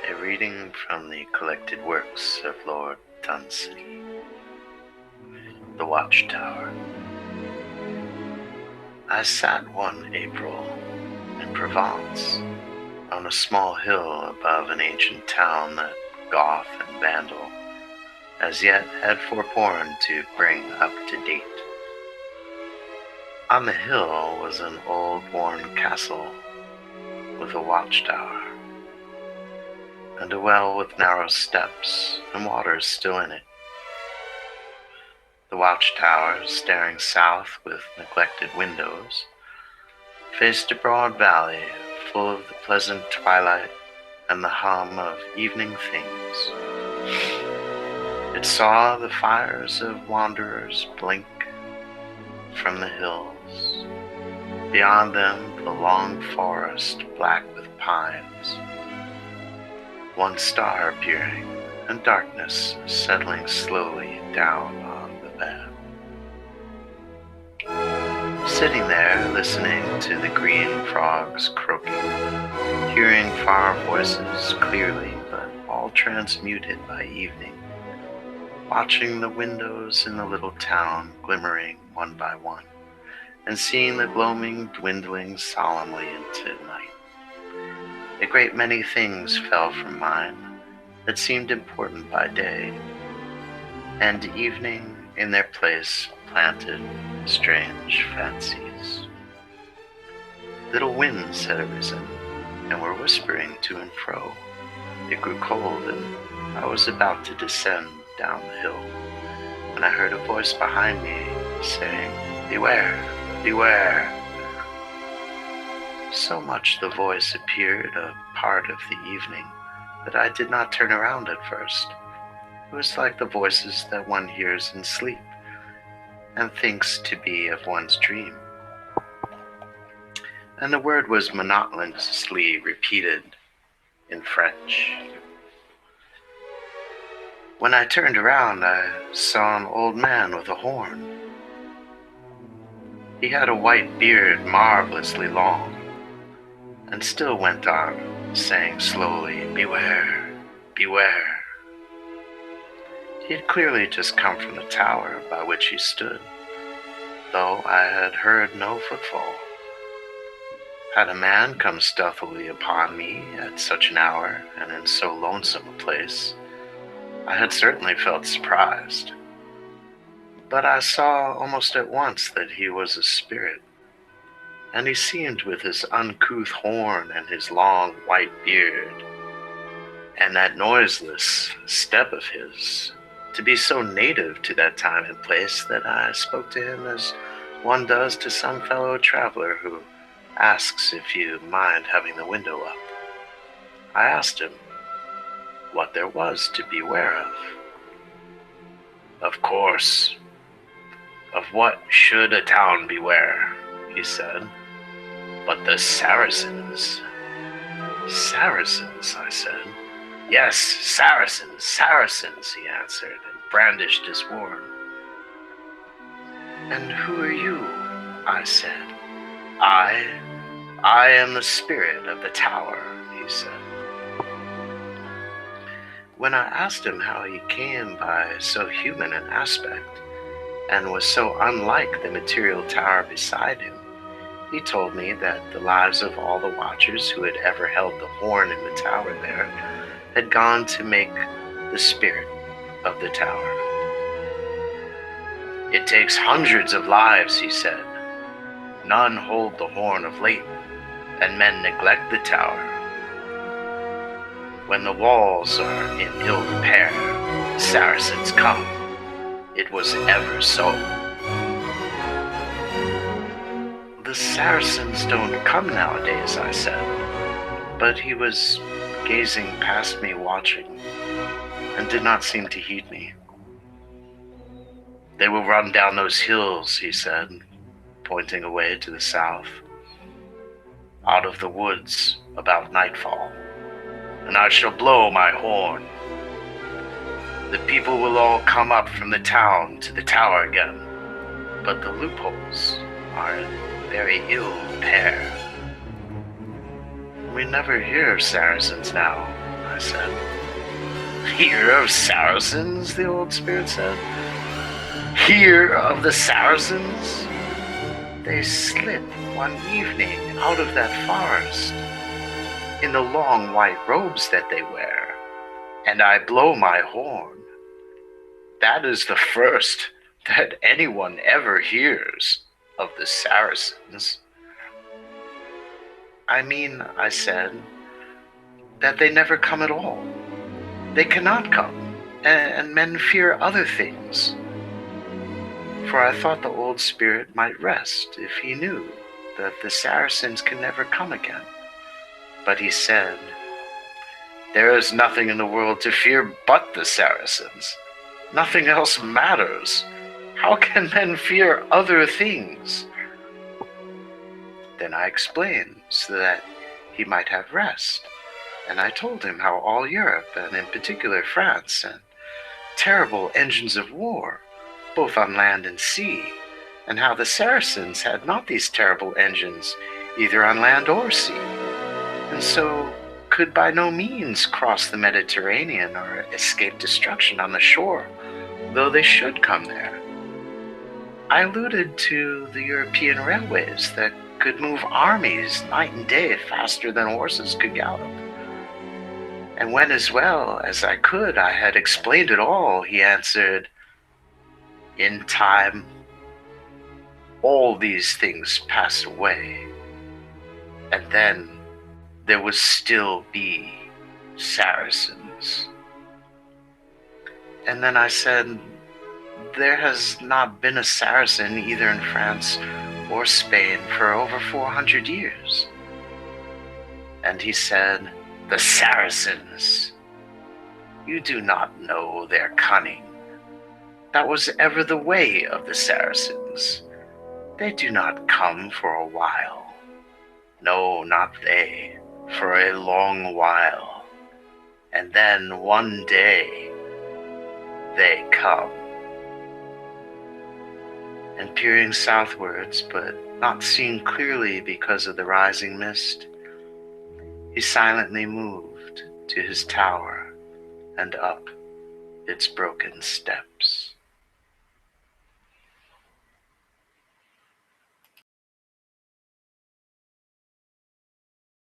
A reading from the collected works of Lord Dunsany. The Watchtower. I sat one April in Provence, on a small hill above an ancient town that Goth and Vandal as yet had forborne to bring up to date. On the hill was an old worn castle with a watchtower, and a well with narrow steps and water still in it. The watchtower, staring south with neglected windows, faced a broad valley full of the pleasant twilight and the hum of evening things. It saw the fires of wanderers blink from the hills. Beyond them, the long forest black with pines. One star appearing, and darkness settling slowly down on the bed. Sitting there, listening to the green frogs croaking, hearing far voices clearly, but all transmuted by evening, watching the windows in the little town glimmering one by one, and seeing the gloaming dwindling solemnly into night. A great many things fell from mine that seemed important by day, and evening in their place planted strange fancies. Little winds had arisen and were whispering to and fro. It grew cold, and I was about to descend down the hill when I heard a voice behind me saying, "Beware, beware." So much the voice appeared a part of the evening that I did not turn around at first. It was like the voices that one hears in sleep and thinks to be of one's dream. And the word was monotonously repeated in French. When I turned around, I saw an old man with a horn. He had a white beard marvelously long, and still went on, saying slowly, "Beware, beware." He had clearly just come from the tower by which he stood, though I had heard no footfall. Had a man come stealthily upon me at such an hour and in so lonesome a place, I had certainly felt surprised. But I saw almost at once that he was a spirit, and he seemed, with his uncouth horn and his long white beard, and that noiseless step of his, to be so native to that time and place that I spoke to him as one does to some fellow traveler who asks if you mind having the window up. I asked him what there was to beware of. "Of course, of what should a town beware?" he said. "But the Saracens." "Saracens?" I said. "Yes, Saracens, Saracens," he answered, and brandished his horn. "And who are you?" I said. I am the spirit of the tower," he said. When I asked him how he came by so human an aspect, and was so unlike the material tower beside him, he told me that the lives of all the watchers who had ever held the horn in the tower there had gone to make the spirit of the tower. "It takes hundreds of lives," he said. "None hold the horn of late, and men neglect the tower. When the walls are in ill repair, the Saracens come. It was ever so." "The Saracens don't come nowadays," I said. But he was gazing past me, watching, and did not seem to heed me. "They will run down those hills," he said, pointing away to the south, "out of the woods about nightfall, and I shall blow my horn. The people will all come up from the town to the tower again, but the loopholes are in very ill repair. We never hear of Saracens now, I said. Hear of Saracens? The old spirit said. Hear of the Saracens? They slip one evening out of that forest in the long white robes that they wear, and I blow my horn. That is the first that anyone ever hears of the Saracens. I mean, I said, that they never come at all. They cannot come, and men fear other things. For I thought the old spirit might rest if he knew that the Saracens can never come again. But he said, there is nothing in the world to fear but the Saracens. Nothing else matters. How can men fear other things? Then I explained so that he might have rest, and I told him how all Europe, and in particular France, had terrible engines of war, both on land and sea, and how the Saracens had not these terrible engines either on land or sea, and so could by no means cross the Mediterranean or escape destruction on the shore, though they should come there. I alluded to the European railways that could move armies night and day faster than horses could gallop. And when as well as I could I had explained it all, he answered, in time, all these things pass away, and then there will still be Saracens. And then I said, there has not been a Saracen either in France or Spain for over 400 years. And he said, the Saracens, you do not know their cunning. That was ever the way of the Saracens. They do not come for a while. No, not they, for a long while. And then one day, they come. And peering southwards, but not seeing clearly because of the rising mist, he silently moved to his tower and up its broken steps.